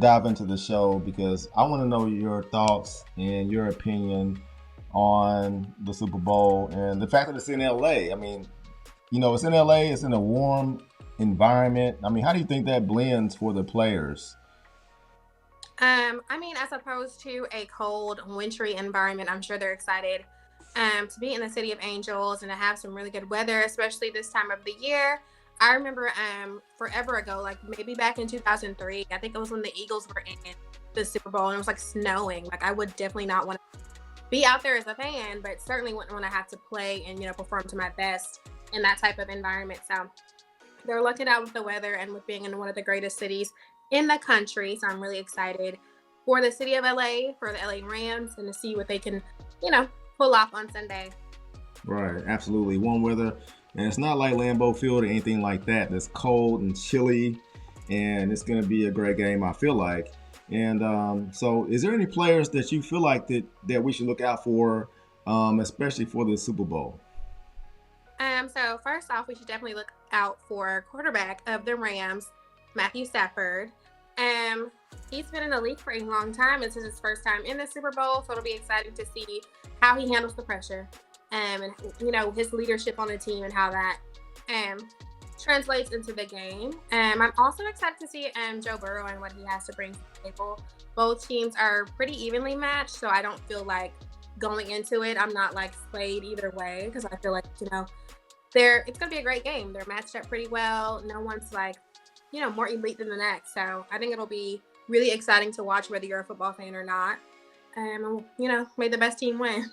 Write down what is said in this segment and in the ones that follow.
dive into the show because I want to know your thoughts and your opinion on the Super Bowl and the fact that it's in LA. I mean, it's in LA, it's in a warm environment. I mean, how do you think that blends for the players? I mean, as opposed to a cold, wintry environment, I'm sure they're excited to be in the City of Angels and to have some really good weather, especially this time of the year. I remember forever ago, like maybe back in 2003, I think it was when the Eagles were in the Super Bowl and it was like snowing. Like I would definitely not want to be out there as a fan, but certainly wouldn't want to have to play and perform to my best in that type of environment. So they're looking out with the weather and with being in one of the greatest cities in the country. So I'm really excited for the city of LA, for the LA Rams, and to see what they can, you know, pull off on Sunday. Right, absolutely. Warm weather. And it's not like Lambeau Field or anything like that. It's cold and chilly, and it's going to be a great game, I feel like. And so, is there any players that you feel like that we should look out for, especially for the Super Bowl? So first off, we should definitely look out for quarterback of the Rams, Matthew Stafford. Um, he's been in the league for a long time. This is his first time in the Super Bowl, so it'll be exciting to see how he handles the pressure, and his leadership on the team and how that um translates into the game. I'm also excited to see Joe Burrow and what he has to bring to the table. Both teams are pretty evenly matched, so I don't feel like going into it, I'm not like swayed either way because I feel like it's gonna be a great game. They're matched up pretty well. No one's like more elite than the next. So I think it'll be really exciting to watch whether you're a football fan or not. May the best team win.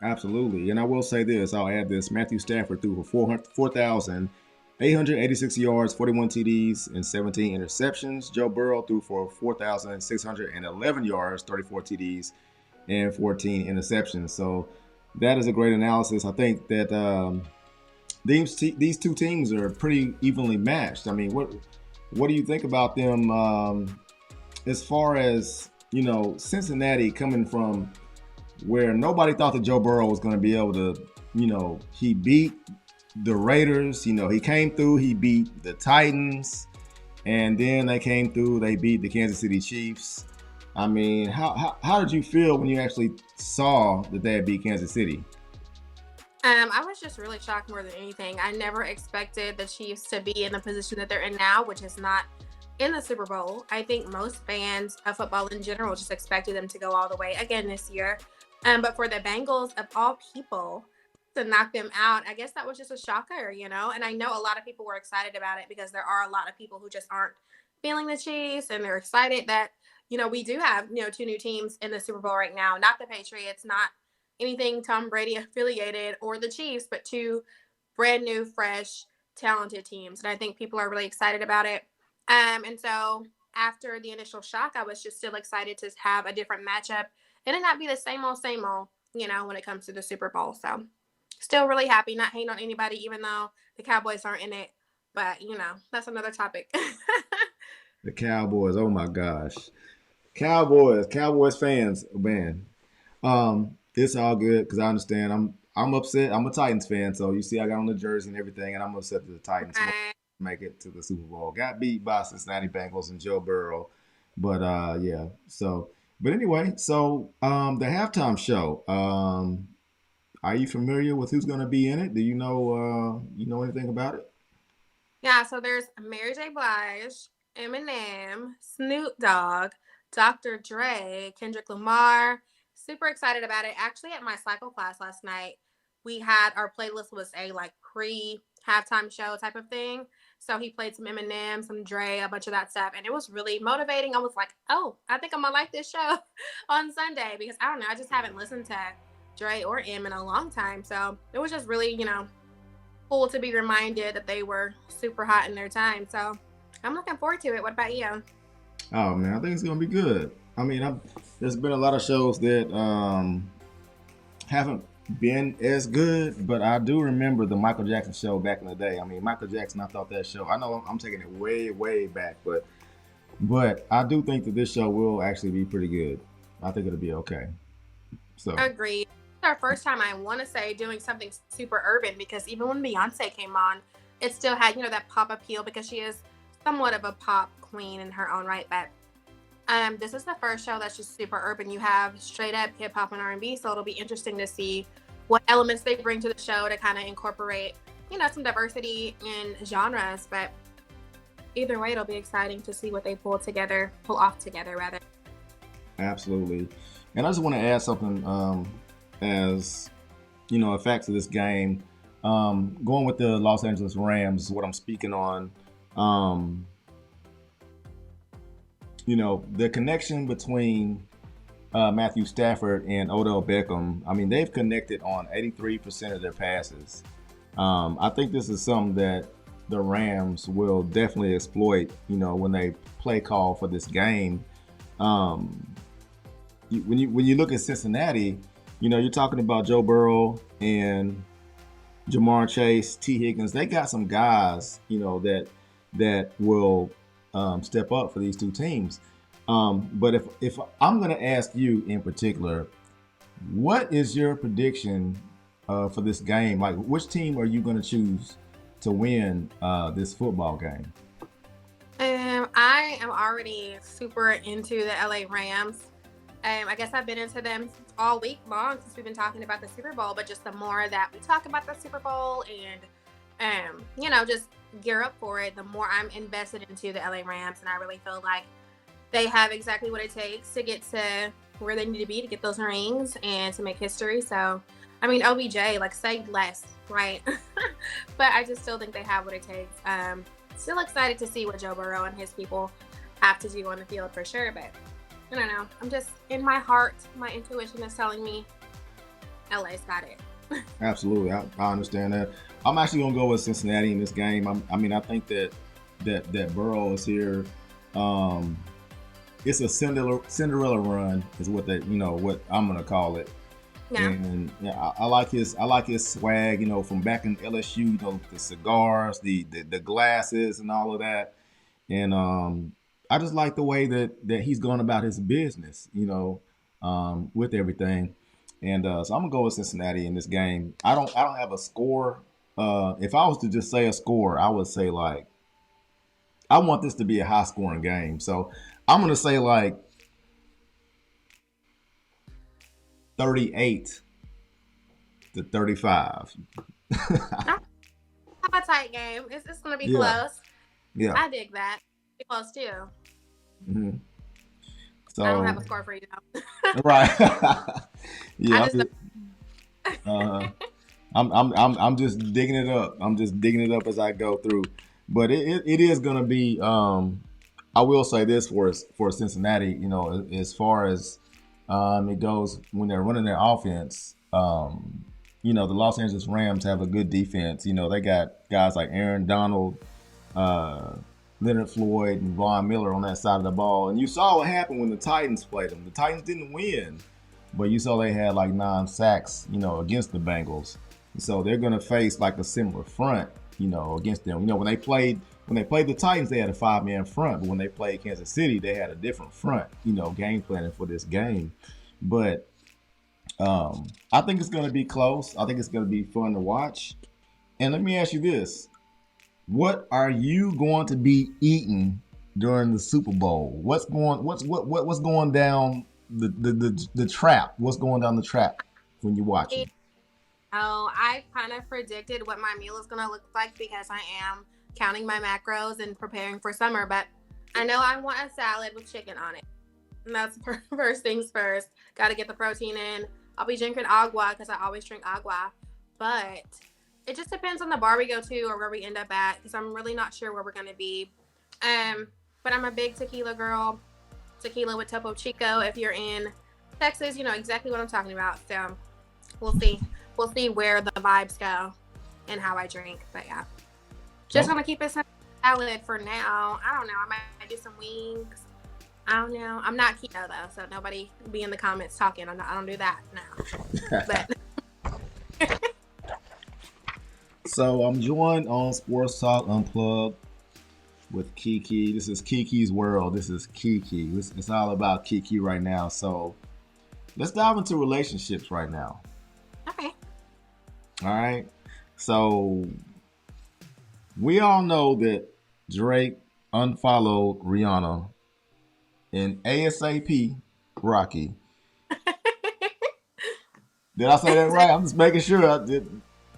Absolutely. And I will say this, I'll add this. Matthew Stafford threw for 4,886 yards, 41 TDs, and 17 interceptions. Joe Burrow threw for 4,611 yards, 34 TDs, and 14 interceptions. So that is a great analysis. I think that these two teams are pretty evenly matched. I mean, what do you think about them as far as Cincinnati coming from where nobody thought that Joe Burrow was going to be able to, he beat the Raiders. He came through, he beat the Titans, and then they came through, they beat the Kansas City Chiefs. I mean, how did you feel when you actually saw that they had beat Kansas City? I was just really shocked more than anything. I never expected the Chiefs to be in the position that they're in now, which is not in the Super Bowl. I think most fans of football in general just expected them to go all the way again this year. But for the Bengals, of all people, to knock them out, I guess that was just a shocker. And I know a lot of people were excited about it because there are a lot of people who just aren't feeling the Chiefs, and they're excited that we do have two new teams in the Super Bowl right now. Not the Patriots, not anything Tom Brady affiliated, or the Chiefs, but two brand new, fresh, talented teams. And I think people are really excited about it. And so after the initial shock, I was just still excited to have a different matchup and it not be the same old, when it comes to the Super Bowl. So still really happy, not hating on anybody, even though the Cowboys aren't in it. But, that's another topic. The Cowboys, oh my gosh. Cowboys fans, man. It's all good because I understand. I'm upset. I'm a Titans fan, so you see, I got on the jersey and everything, and I'm upset that the Titans won't Okay. make it to the Super Bowl. Got beat by Cincinnati Bengals and Joe Burrow, but yeah. So, but anyway, so the halftime show. Are you familiar with who's going to be in it? Do you know anything about it? Yeah, so there's Mary J. Blige, Eminem, Snoop Dogg, Dr. Dre, Kendrick Lamar. Super excited about it. Actually, at my cycle class last night, we had our playlist was a like pre halftime show type of thing. So he played some Eminem, some Dre, a bunch of that stuff, and it was really motivating. I was like, oh, I think I'm gonna like this show on Sunday because I don't know, I just haven't listened to Dre or M in a long time. So it was just really, cool to be reminded that they were super hot in their time. So I'm looking forward to it. What about you? Oh man, I think it's going to be good. I mean, there's been a lot of shows that haven't been as good, but I do remember the Michael Jackson show back in the day. I mean, Michael Jackson, I thought that show. I know I'm taking it way, way back, but I do think that this show will actually be pretty good. I think it'll be okay. So Agreed. It's our first time, I want to say, doing something super urban because even when Beyonce came on, it still had, that pop appeal because she is somewhat of a pop queen in her own right. But This is the first show that's just super urban. You have straight up hip hop and R&B, so it'll be interesting to see what elements they bring to the show to kind of incorporate, some diversity in genres. But either way, it'll be exciting to see what they pull off together, rather. Absolutely. And I just want to add something as effects of this game. Going with the Los Angeles Rams is what I'm speaking on. The connection between Matthew Stafford and Odell Beckham, I mean, they've connected on 83% of their passes. I think this is something that the Rams will definitely exploit, when they play call for this game. When you look at Cincinnati, you're talking about Joe Burrow and Jamar Chase, T. Higgins. They got some guys, that will step up for these two teams. But if I'm going to ask you in particular, what is your prediction for this game? Like, which team are you going to choose to win this football game? I am already super into the LA Rams. I guess I've been into them all week long since we've been talking about the Super Bowl, but just the more that we talk about the Super Bowl and, just gear up for it, the more I'm invested into the LA Rams. And I really feel like they have exactly what it takes to get to where they need to be to get those rings and to make history. So, I mean, OBJ, say less, right? But I just still think they have what it takes. Still excited to see what Joe Burrow and his people have to do on the field for sure. But I don't know. I'm just, in my heart, my intuition is telling me LA's got it. Absolutely. I understand that. I'm actually going to go with Cincinnati in this game. I think that Burrow is here. It's a Cinderella run is what what I'm going to call it. Yeah. And I like his swag, from back in LSU, the cigars, the glasses and all of that. And I just like the way that he's going about his business, with everything. And so I'm gonna go with Cincinnati in this game. I don't have a score. If I was to just say a score, I would say I want this to be a high scoring game. So I'm gonna say 38 to 35. Have a tight game. It's gonna be close. Yeah, I dig that. Be close too. Mm-hmm. So I don't have a score for you though. Right. Yeah. I'm just digging it up. I'm just digging it up as I go through. But it is gonna be. I will say this for Cincinnati. As far as it goes when they're running their offense. The Los Angeles Rams have a good defense. They got guys like Aaron Donald, Leonard Floyd, and Von Miller on that side of the ball. And you saw what happened when the Titans played them. The Titans didn't win, but you saw they had 9 sacks, against the Bengals. And so they're going to face a similar front, against them. When they played the Titans, they had a 5-man front, but when they played Kansas City, they had a different front, game planning for this game. But I think it's going to be close. I think it's going to be fun to watch. And let me ask you this. What are you going to be eating during the Super Bowl? What's going down the trap? What's going down the trap when you watch it? Oh, I kind of predicted what my meal is going to look like because I am counting my macros and preparing for summer. But I know I want a salad with chicken on it. And that's first things first. Got to get the protein in. I'll be drinking agua because I always drink agua. But it just depends on the bar we go to or where we end up at because I'm really not sure where we're going to be. But I'm a big tequila girl. Tequila with Topo Chico. If you're in Texas, you know exactly what I'm talking about. So we'll see. We'll see where the vibes go and how I drink. But yeah, just want to keep it salad for now. I don't know. I might do some wings. I don't know. I'm not keto though, so nobody be in the comments talking. I don't do that now. But So I'm joined on Sports Talk Unplugged with KIKI. This is KIKI's world. This is KIKI. It's all about KIKI right now. So let's dive into relationships right now. Okay. All right. So we all know that Drake unfollowed Rihanna and ASAP Rocky. Did I say that right? I'm just making sure I did.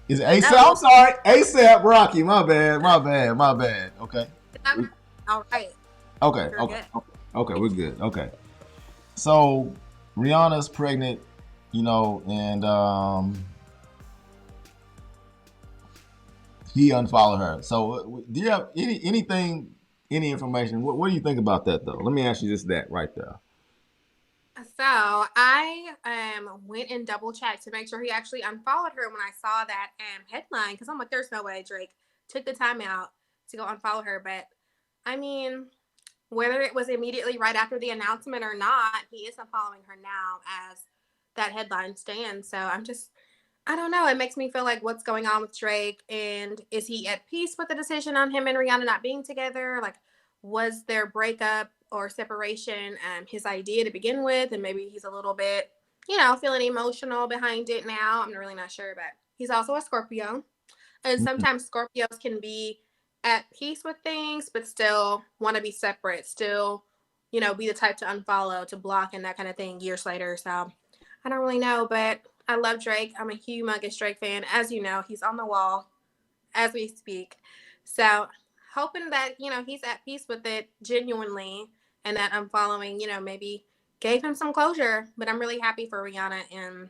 Is it ASAP? I'm sorry, ASAP Rocky. My bad. Okay. All right. Okay. We're good. Okay. So Rihanna's pregnant, and he unfollowed her. So do you have any information? What do you think about that, though? Let me ask you just that right there. So I went and double checked to make sure he actually unfollowed her when I saw that headline, because I'm like, there's no way Drake took the time out to go unfollow her. But I mean, whether it was immediately right after the announcement or not, he is unfollowing her now as that headline stands. So I don't know. It makes me feel like, what's going on with Drake, and is he at peace with the decision on him and Rihanna not being together? Like, was their breakup or separation his idea to begin with, and maybe he's a little bit, feeling emotional behind it now? I'm really not sure, but he's also a Scorpio, and sometimes Scorpios can be at peace with things but still want to be separate, still, be the type to unfollow, to block, and that kind of thing years later. So I don't really know, but I love Drake. I'm a humongous Drake fan. As you know, he's on the wall as we speak. So hoping that, he's at peace with it genuinely, and that unfollowing, maybe gave him some closure. But I'm really happy for Rihanna and,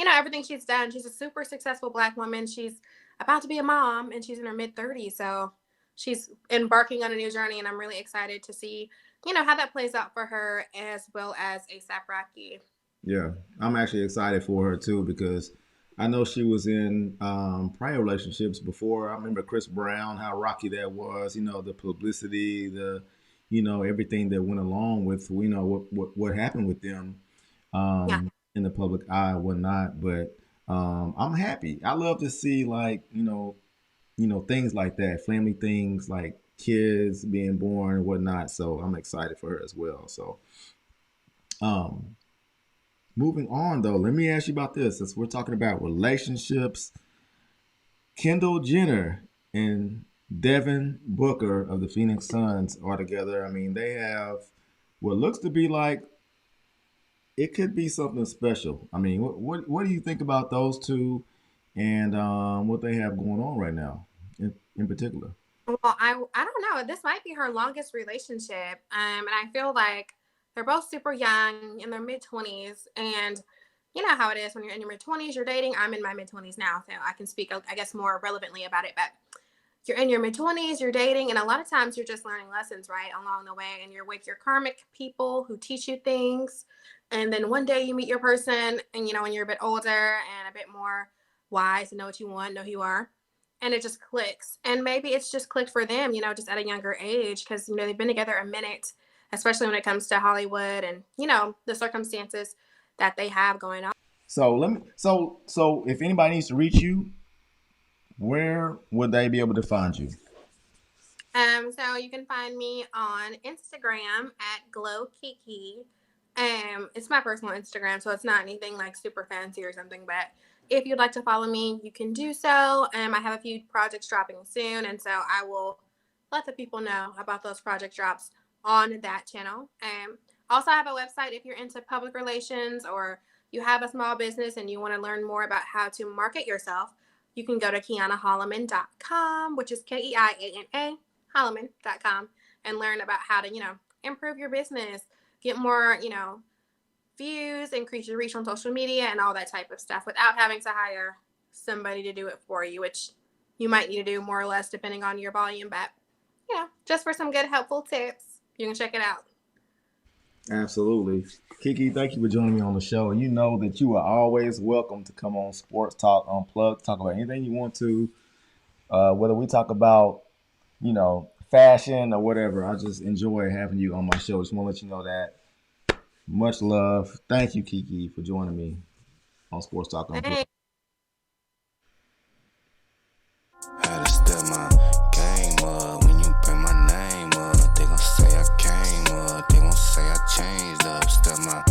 everything she's done. She's a super successful Black woman. She's about to be a mom, and she's in her mid-30s. So she's embarking on a new journey, and I'm really excited to see, how that plays out for her, as well as A$AP Rocky. Yeah, I'm actually excited for her too, because I know she was in prior relationships before. I remember Chris Brown, how rocky that was. The publicity, everything that went along with what happened with them in the public eye and whatnot. But I'm happy. I love to see things like that, family things like kids being born and whatnot. So I'm excited for her as well. So moving on, though, let me ask you about this. Since we're talking about relationships, Kendall Jenner and Devin Booker of the Phoenix Suns are together. I mean, they have what looks to be like, it could be something special. I mean, what do you think about those two, and what they have going on right now in particular? Well, I don't know. This might be her longest relationship, and I feel like they're both super young, in their mid-20s, and you know how it is when you're in your mid-20s, you're dating. I'm in my mid-20s now, so I can speak, I guess, more relevantly about it. But you're in your mid-20s, you're dating, and a lot of times you're just learning lessons, right, along the way, and you're with your karmic people who teach you things. And then one day you meet your person, and when you're a bit older and a bit more wise and know what you want, know who you are, and it just clicks. And maybe it's just clicked for them, just at a younger age, because they've been together a minute, especially when it comes to Hollywood and the circumstances that they have going on. So if anybody needs to reach you, where would they be able to find you? So you can find me on Instagram at KIKI. It's my personal Instagram, so it's not anything like super fancy or something, but if you'd like to follow me, you can do so. I have a few projects dropping soon, and so I will let the people know about those project drops on that channel. Also, I have a website if you're into public relations, or you have a small business and you want to learn more about how to market yourself. You can go to KeianaHolloman.com, which is KEIANA Holloman.com, and learn about how to improve your business, get more views, increase your reach on social media, and all that type of stuff, without having to hire somebody to do it for you, which you might need to do more or less depending on your volume. But just for some good helpful tips, you can check it out. Absolutely. Kiki, thank you for joining me on the show. And you know that you are always welcome to come on Sports Talk Unplugged, talk about anything you want to, whether we talk about, fashion or whatever. I just enjoy having you on my show. Just want to let you know that. Much love. Thank you, Kiki, for joining me on Sports Talk Unplugged. Had to step my game up. When you bring my name up, they gon' say I came up. They gon' say I changed up. Step my